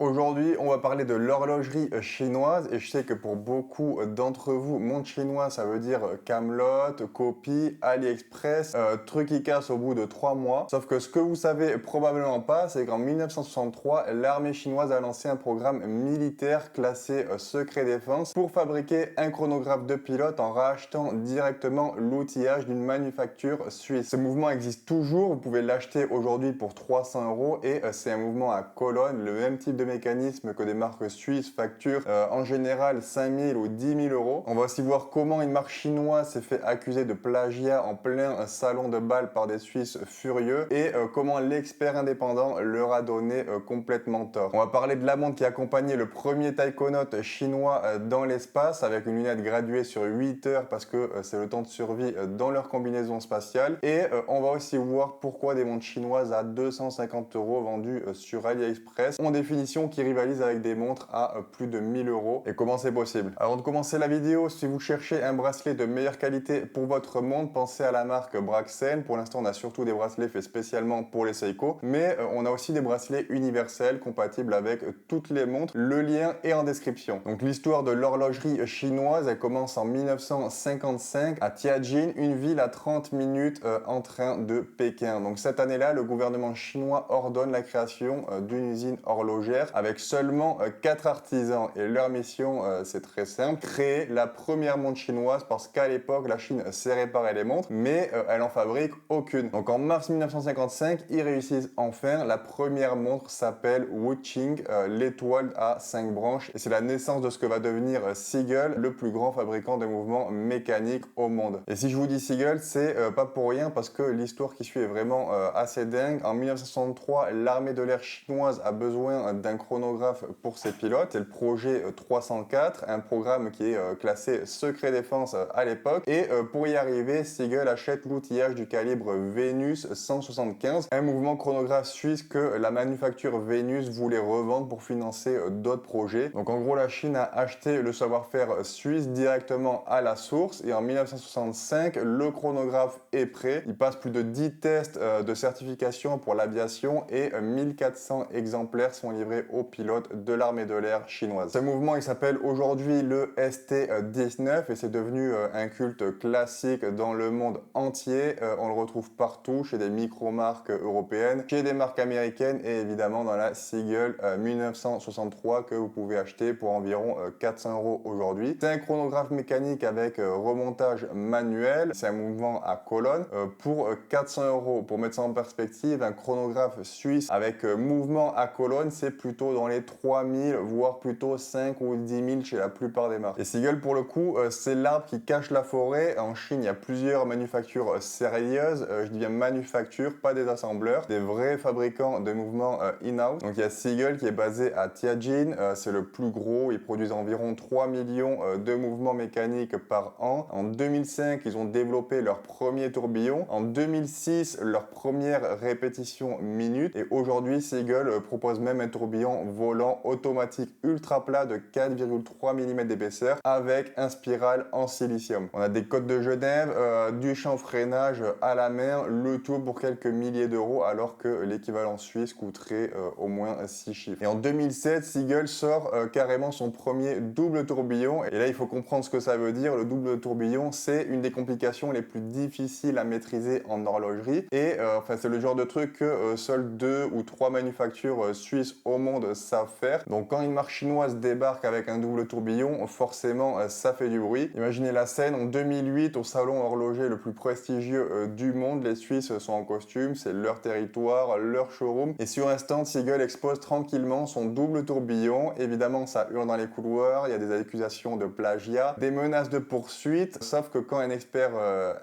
Aujourd'hui, on va parler de l'horlogerie chinoise et je sais que pour beaucoup d'entre vous, montre chinois, ça veut dire Camelot, copie, AliExpress, truc qui casse au bout de 3 mois. Sauf que ce que vous savez probablement pas, c'est qu'en 1963, l'armée chinoise a lancé un programme militaire classé secret défense pour fabriquer un chronographe de pilote en rachetant directement l'outillage d'une manufacture suisse. Ce mouvement existe toujours, vous pouvez l'acheter aujourd'hui pour 300 € et c'est un mouvement à colonne, le même type de mécanisme que des marques suisses facturent en général 5000 ou 10 000 euros. On va aussi voir comment une marque chinoise s'est fait accuser de plagiat en plein salon de bal par des Suisses furieux et comment l'expert indépendant leur a donné complètement tort. On va parler de la montre qui accompagnait le premier taïkonaute chinois dans l'espace avec une lunette graduée sur 8 heures parce que c'est le temps de survie dans leur combinaison spatiale. Et on va aussi voir pourquoi des montres chinoises à 250 € vendues sur AliExpress ont des finitions qui rivalisent avec des montres à plus de 1000 € et comment c'est possible. Avant de commencer la vidéo, si vous cherchez un bracelet de meilleure qualité pour votre montre, pensez à la marque Braxen. Pour l'instant, on a surtout des bracelets faits spécialement pour les Seiko, mais on a aussi des bracelets universels compatibles avec toutes les montres. Le lien est en description. Donc l'histoire de l'horlogerie chinoise, elle commence en 1955 à Tianjin, une ville à 30 minutes en train de Pékin. Donc cette année-là, le gouvernement chinois ordonne la création d'une usine horlogère avec seulement 4 artisans et leur mission c'est très simple, créer la première montre chinoise parce qu'à l'époque la Chine sait réparer les montres mais elle en fabrique aucune. Donc en mars 1955 ils réussissent enfin, la première montre s'appelle Wuqing, l'étoile à 5 branches et c'est la naissance de ce que va devenir Seagull, le plus grand fabricant de mouvements mécaniques au monde. Et si je vous dis Seagull, c'est pas pour rien parce que l'histoire qui suit est vraiment assez dingue. En 1963, l'armée de l'air chinoise a besoin d'un chronographe pour ses pilotes. C'est le projet 304, un programme qui est classé secret défense à l'époque. Et pour y arriver, Seagull achète l'outillage du calibre Vénus 175, un mouvement chronographe suisse que la manufacture Vénus voulait revendre pour financer d'autres projets. Donc en gros, la Chine a acheté le savoir-faire suisse directement à la source et en 1965, le chronographe est prêt. Il passe plus de 10 tests de certification pour l'aviation et 1400 exemplaires sont livrés aux pilotes de l'armée de l'air chinoise. Ce mouvement, il s'appelle aujourd'hui le ST-19 et c'est devenu un culte classique dans le monde entier. On le retrouve partout, chez des micro-marques européennes, chez des marques américaines et évidemment dans la Seagull 1963 que vous pouvez acheter pour environ 400 € aujourd'hui. C'est un chronographe mécanique avec remontage manuel, c'est un mouvement à colonne pour 400 €. Pour mettre ça en perspective, un chronographe suisse avec mouvement à colonne, c'est plutôt dans les 3000, voire plutôt 5 ou 10 000 chez la plupart des marques. Et Seagull, pour le coup, c'est l'arbre qui cache la forêt. En Chine, il y a plusieurs manufactures sérieuses. Je dis bien manufactures, pas des assembleurs, des vrais fabricants de mouvements in-house. Donc il y a Seagull qui est basé à Tianjin, c'est le plus gros. Ils produisent environ 3 millions de mouvements mécaniques par an. En 2005, ils ont développé leur premier tourbillon. En 2006, leur première répétition minute. Et aujourd'hui, Seagull propose même un tourbillon volant automatique ultra plat de 4,3 mm d'épaisseur avec un spiral en silicium. On a des côtes de Genève, du chanfreinage à la main, le tout pour quelques milliers d'euros alors que l'équivalent suisse coûterait au moins 6 chiffres. Et en 2007, Seagull sort carrément son premier double tourbillon. Et là, il faut comprendre ce que ça veut dire. Le double tourbillon, c'est une des complications les plus difficiles à maîtriser en horlogerie. Et enfin, c'est le genre de truc que seules 2 ou 3 manufactures suisses au monde savent faire. Donc quand une marque chinoise débarque avec un double tourbillon, forcément ça fait du bruit. Imaginez la scène en 2008 au salon horloger le plus prestigieux du monde. Les Suisses sont en costume, c'est leur territoire, leur showroom. Et sur un stand, Seagull expose tranquillement son double tourbillon. Évidemment, ça hurle dans les couloirs, il y a des accusations de plagiat, des menaces de poursuite. Sauf que quand un expert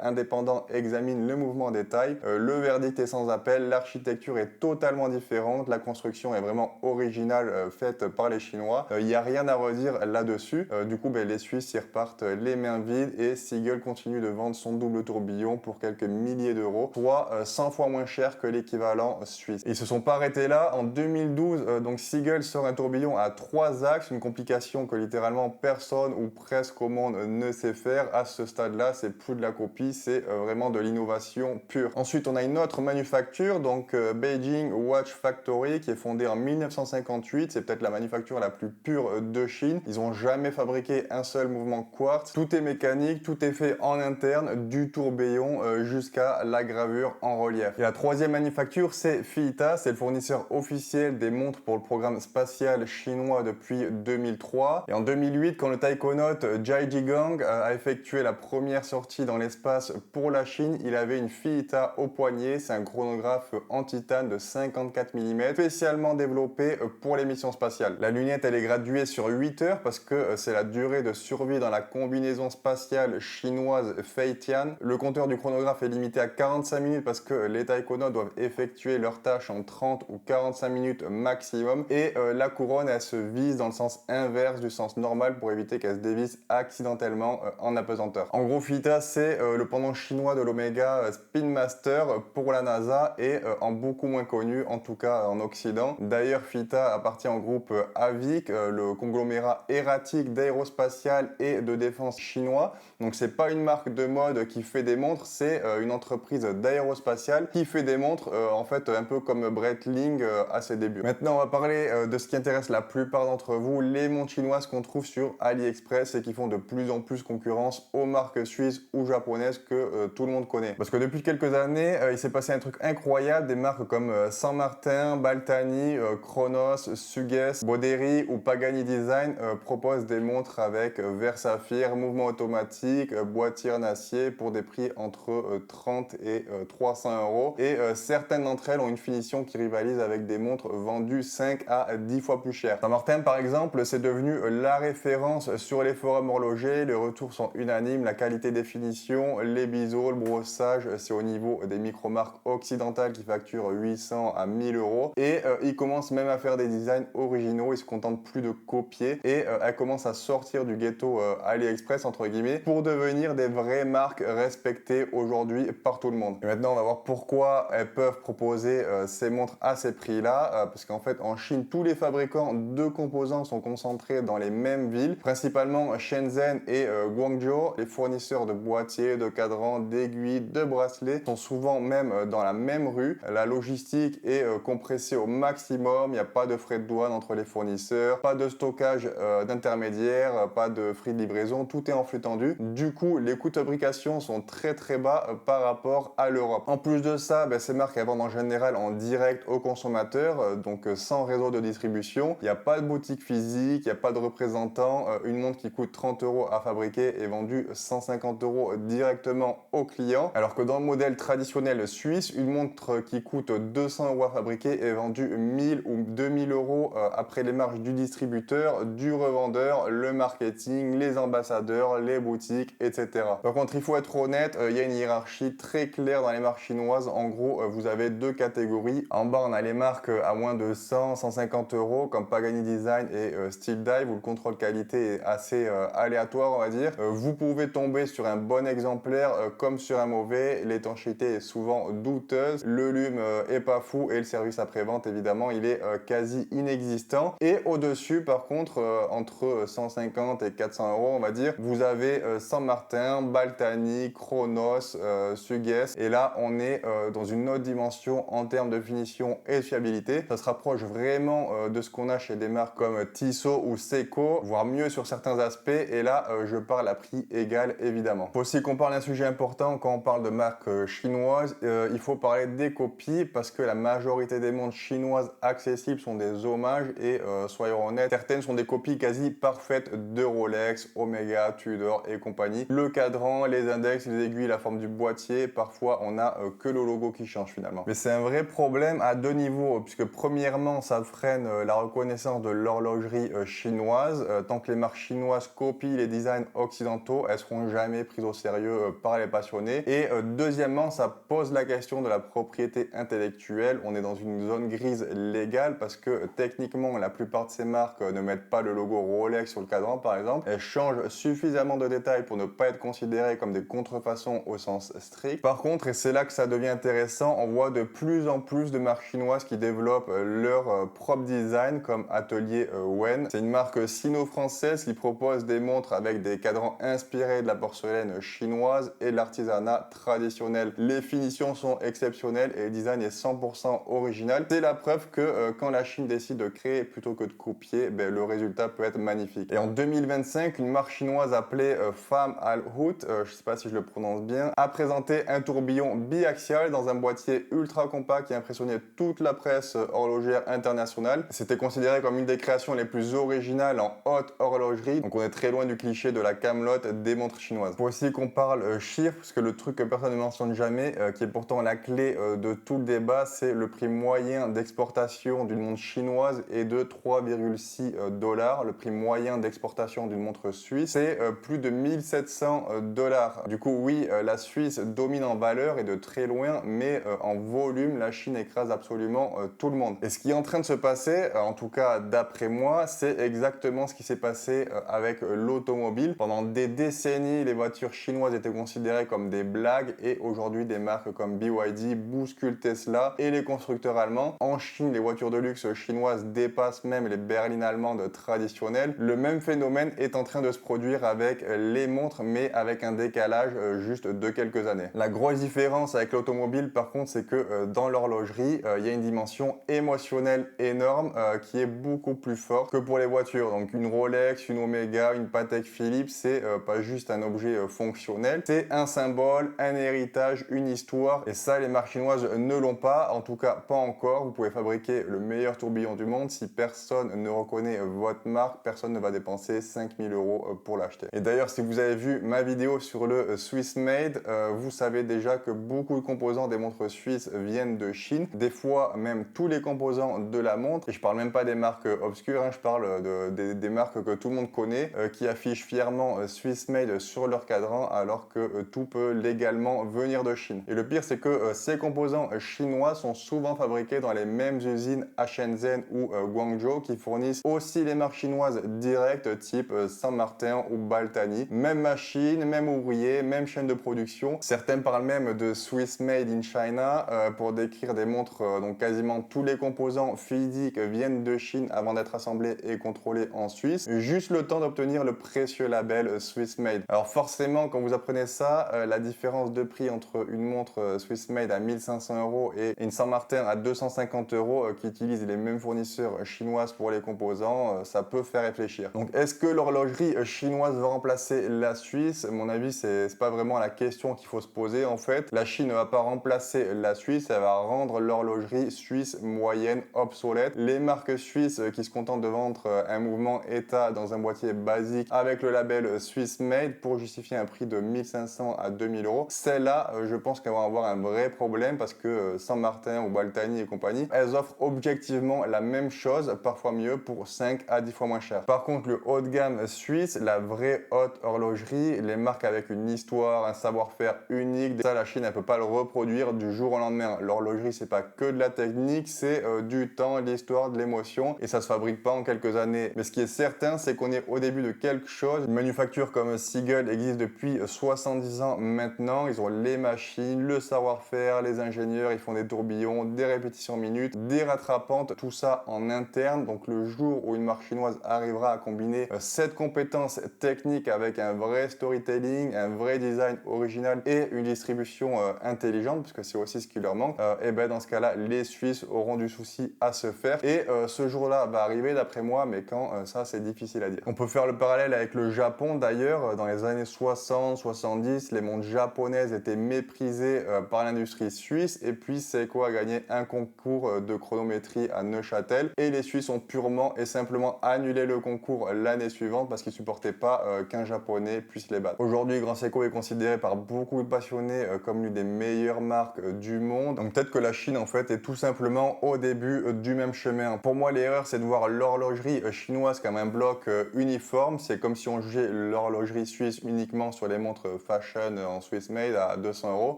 indépendant examine le mouvement en détail, le verdict est sans appel. L'architecture est totalement différente, la construction est vraiment originale faite par les Chinois. Il n'y a rien à redire là-dessus. Du coup, les Suisses y repartent les mains vides et Seagull continue de vendre son double tourbillon pour quelques milliers d'euros, soit 100 fois moins cher que l'équivalent suisse. Et ils se sont pas arrêtés là. En 2012, donc Seagull sort un tourbillon à 3 axes, une complication que littéralement personne ou presque au monde ne sait faire. À ce stade-là, c'est plus de la copie, c'est vraiment de l'innovation pure. Ensuite, on a une autre manufacture, donc Beijing Watch Factory, qui est fondée en 1960 1958, c'est peut-être la manufacture la plus pure de Chine. Ils n'ont jamais fabriqué un seul mouvement quartz. Tout est mécanique, tout est fait en interne, du tourbillon jusqu'à la gravure en relief. Et la troisième manufacture, c'est Fita, c'est le fournisseur officiel des montres pour le programme spatial chinois depuis 2003. Et en 2008, quand le taïkonaute Jai Jigang a effectué la première sortie dans l'espace pour la Chine, il avait une Fita au poignet, c'est un chronographe en titane de 54 mm, spécialement développé pour les missions spatiales. La lunette, elle est graduée sur 8 heures parce que c'est la durée de survie dans la combinaison spatiale chinoise Feitian. Le compteur du chronographe est limité à 45 minutes parce que les taïkonautes doivent effectuer leurs tâches en 30 ou 45 minutes maximum. Et la couronne, elle se vise dans le sens inverse du sens normal pour éviter qu'elle se dévisse accidentellement en apesanteur. En gros, Fita, c'est le pendant chinois de l'Omega Spin Master pour la NASA et en beaucoup moins connu, en tout cas en Occident. D'ailleurs, Fita appartient au groupe AVIC, le conglomérat erratique d'aérospatial et de défense chinois. Donc c'est pas une marque de mode qui fait des montres, c'est une entreprise d'aérospatial qui fait des montres, en fait un peu comme Breitling à ses débuts. Maintenant, on va parler de ce qui intéresse la plupart d'entre vous, les montres chinoises qu'on trouve sur AliExpress et qui font de plus en plus concurrence aux marques suisses ou japonaises que tout le monde connaît. Parce que depuis quelques années, il s'est passé un truc incroyable, des marques comme Saint Martin, Baltani, Chronos, Suges, Boderi ou Pagani Design proposent des montres avec verre saphir, mouvement automatique, boîtier en acier pour des prix entre 30 et 300 euros. Et certaines d'entre elles ont une finition qui rivalise avec des montres vendues 5 à 10 fois plus cher. Saint Martin, par exemple, c'est devenu la référence sur les forums horlogers. Les retours sont unanimes, la qualité des finitions, les biseaux, le brossage, c'est au niveau des micro-marques occidentales qui facturent 800 à 1000 euros. Et ils commencent même à faire des designs originaux, ils se contentent plus de copier et elles commencent à sortir du ghetto AliExpress entre guillemets pour devenir des vraies marques respectées aujourd'hui par tout le monde. Et maintenant on va voir pourquoi elles peuvent proposer ces montres à ces prix-là, parce qu'en fait en Chine tous les fabricants de composants sont concentrés dans les mêmes villes, principalement Shenzhen et Guangzhou. Les fournisseurs de boîtiers, de cadrans, d'aiguilles, de bracelets sont souvent même dans la même rue. La logistique est compressée au maximum, il n'y a pas de frais de douane entre les fournisseurs, pas de stockage d'intermédiaires, pas de frais de livraison, tout est en flux tendu. Du coup, les coûts de fabrication sont très bas par rapport à l'Europe. En plus de ça, ces marques elles vendent en général en direct aux consommateurs, donc sans réseau de distribution. Il n'y a pas de boutique physique, il n'y a pas de représentant. Une montre qui coûte 30 euros à fabriquer est vendue 150 euros directement au client. Alors que dans le modèle traditionnel suisse, une montre qui coûte 200 euros à fabriquer est vendue 1000 ou 2000 euros après les marges du distributeur, du revendeur, le marketing, les ambassadeurs, les boutiques, etc. Par contre, il faut être honnête, il y a une hiérarchie très claire dans les marques chinoises. En gros, vous avez deux catégories. En bas, on a les marques à moins de 100, 150 euros comme Pagani Design et Steel Dive où le contrôle qualité est assez aléatoire, on va dire. Vous pouvez tomber sur un bon exemplaire comme sur un mauvais. L'étanchéité est souvent douteuse, le lume est pas fou et le service après-vente, évidemment, il est quasi inexistant. Et au-dessus, par contre, entre 150 et 400 euros, on va dire, vous avez Saint Martin, Baltani, Chronos, Suges. Et là, on est dans une autre dimension en termes de finition et de fiabilité. Ça se rapproche vraiment de ce qu'on a chez des marques comme Tissot ou Seiko, voire mieux sur certains aspects. Et là, je parle à prix égal, évidemment. Faut aussi qu'on parle d'un sujet important quand on parle de marques chinoises. Il faut parler des copies parce que la majorité des montres chinoises accessibles sont des hommages et soyons honnêtes, certaines sont des copies quasi parfaites de Rolex, Omega, Tudor et compagnie. Le cadran, les index, les aiguilles, la forme du boîtier, parfois on a que le logo qui change finalement. Mais c'est un vrai problème à deux niveaux, puisque premièrement ça freine la reconnaissance de l'horlogerie chinoise. Tant que les marques chinoises copient les designs occidentaux, elles seront jamais prises au sérieux par les passionnés. Et deuxièmement, ça pose la question de la propriété intellectuelle. On est dans une zone grise légale parce que techniquement la plupart de ces marques ne mettent pas le logo Rolex sur le cadran par exemple. Elles changent suffisamment de détails pour ne pas être considérées comme des contrefaçons au sens strict. Par contre, et c'est là que ça devient intéressant, on voit de plus en plus de marques chinoises qui développent leur propre design comme Atelier Wen. C'est une marque sino-française qui propose des montres avec des cadrans inspirés de la porcelaine chinoise et de l'artisanat traditionnel. Les finitions sont exceptionnelles et le design est 100% original. C'est la preuve que quand la Chine décide de créer plutôt que de copier, ben, le résultat peut être magnifique. Et en 2025, une marque chinoise appelée Pham Al Hout, je ne sais pas si je le prononce bien, a présenté un tourbillon biaxial dans un boîtier ultra compact qui impressionnait toute la presse horlogère internationale. C'était considéré comme une des créations les plus originales en haute horlogerie, donc on est très loin du cliché de la camelote des montres chinoises. Faut aussi qu'on parle chiffres, parce que le truc que personne ne mentionne jamais, qui est pourtant la clé de tout le débat, c'est le prix moyen d'exportation d'une montre chinoise est de 3,6 $. Le prix moyen d'exportation d'une montre suisse, c'est plus de 1700 $. Du coup, oui, la Suisse domine en valeur et de très loin, mais en volume, la Chine écrase absolument tout le monde. Et ce qui est en train de se passer, en tout cas d'après moi, c'est exactement ce qui s'est passé avec l'automobile. Pendant des décennies, les voitures chinoises étaient considérées comme des blagues et aujourd'hui, des marques comme BYD bousculent Tesla et les constructeurs allemands. En Chine, les voitures de luxe chinoises dépassent même les berlines allemandes traditionnelles. Le même phénomène est en train de se produire avec les montres, mais avec un décalage juste de quelques années. La grosse différence avec l'automobile, par contre, c'est que dans l'horlogerie, il y a une dimension émotionnelle énorme qui est beaucoup plus forte que pour les voitures. Donc une Rolex, une Omega, une Patek Philippe, c'est pas juste un objet fonctionnel, c'est un symbole, un héritage, une histoire. Et ça, les marques chinoises ne l'ont pas, en tout cas pas encore. Vous pouvez fabriquer le meilleur tourbillon du monde, si personne ne reconnaît votre marque, personne ne va dépenser 5000 € pour l'acheter. Et d'ailleurs, si vous avez vu ma vidéo sur le Swiss Made, vous savez déjà que beaucoup de composants des montres suisses viennent de Chine. Des fois, même tous les composants de la montre. Et je parle même pas des marques obscures, hein, je parle des marques que tout le monde connaît, qui affichent fièrement Swiss Made sur leur cadran, alors que tout peut légalement venir de Chine. Et le pire, c'est que ces composants chinois sont souvent fabriqués dans les mêmes usines à Shenzhen ou Guangzhou, qui fournissent aussi les marques chinoises directes, type Saint-Martin ou Baltani. Même machine, même ouvrier, même chaîne de production. Certains parlent même de Swiss Made in China pour décrire des montres dont quasiment tous les composants physiques viennent de Chine avant d'être assemblés et contrôlés en Suisse. Juste le temps d'obtenir le précieux label Swiss Made. Alors forcément, quand vous apprenez ça, la différence de prix entre une montre Swiss Made à 1500 € et une Saint-Martin à 250 € qui utilisent les mêmes fournisseurs chinoises pour les composants, ça peut faire réfléchir. Donc est-ce que l'horlogerie chinoise va remplacer la Suisse? À mon avis, c'est pas vraiment la question qu'il faut se poser en fait. La Chine ne va pas remplacer la Suisse, elle va rendre l'horlogerie suisse moyenne obsolète. Les marques suisses qui se contentent de vendre un mouvement état dans un boîtier basique avec le label Swiss Made pour justifier un prix de 1500 à 2000 €, celles-là, je pense qu'elles vont avoir un vrai problème parce que Saint-Martin ou Baltani et compagnie, elles offrent objectivement la même chose, parfois mieux, pour 5 à 10 fois moins cher. Par contre, le haut de gamme suisse, la vraie haute horlogerie, les marques avec une histoire, un savoir-faire unique, ça la Chine elle peut pas le reproduire du jour au lendemain. L'horlogerie c'est pas que de la technique, c'est du temps, de l'histoire, de l'émotion et ça se fabrique pas en quelques années. Mais ce qui est certain, c'est qu'on est au début de quelque chose. Une manufacture comme Seagull existe depuis 70 ans maintenant. Ils ont les machines, le savoir-faire, les ingénieurs, ils font des tourbillons, des répétitions minutes, des rattrapantes, tout ça en interne. Donc le jour où une marque chinoise arrivera à combiner cette compétence technique avec un vrai storytelling, un vrai design original et une distribution intelligente, parce que c'est aussi ce qui leur manque, et ben dans ce cas-là, les Suisses auront du souci à se faire. Et ce jour-là va arriver d'après moi, mais quand ça c'est difficile à dire. On peut faire le parallèle avec le Japon d'ailleurs. Dans les années 60-70, les montres japonaises étaient méprisées par l'industrie suisse et puis Seiko a gagné un concours de chronométrie à Neuchâtel et les Suisses ont purement et simplement annulé le concours l'année suivante parce qu'ils supportaient pas qu'un japonais puisse les battre. Aujourd'hui, Grand Seiko est considéré par beaucoup de passionnés comme l'une des meilleures marques du monde. Donc peut-être que la Chine en fait est tout simplement au début du même chemin. Pour moi, l'erreur c'est de voir l'horlogerie chinoise comme un bloc uniforme. C'est comme si on jugeait l'horlogerie suisse uniquement sur les montres fashion en Swiss Made à 200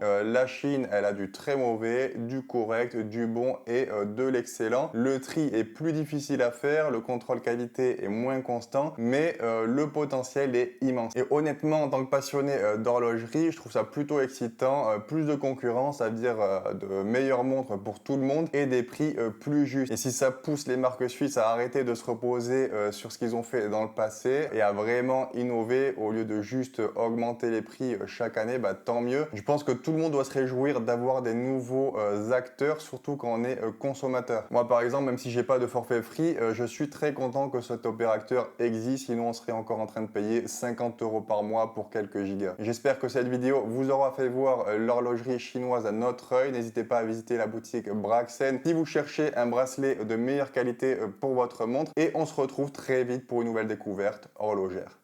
€. La Chine, elle a du très mauvais, du correct, du bon et de l'excellent. Le tri est plus difficile à faire, le contrôle qualité est moins constant, mais le potentiel est immense. Et honnêtement, en tant que passionné d'horlogerie, je trouve ça plutôt excitant. Plus de concurrence, ça veut dire de meilleures montres pour tout le monde et des prix plus justes. Et si ça pousse les marques suisses à arrêter de se reposer sur ce qu'ils ont fait dans le passé et à vraiment innover au lieu de juste augmenter les prix chaque année, bah, tant mieux. Je pense que tout le monde doit se réjouir d'avoir des nouveaux acteurs, surtout quand on est consommateur. Moi Moi par exemple, même si j'ai pas de forfait Free, je suis très content que cet opérateur existe, sinon on serait encore en train de payer 50 € par mois pour quelques gigas. J'espère que cette vidéo vous aura fait voir l'horlogerie chinoise à notre œil. N'hésitez pas à visiter la boutique Braxen si vous cherchez un bracelet de meilleure qualité pour votre montre. Et on se retrouve très vite pour une nouvelle découverte horlogère.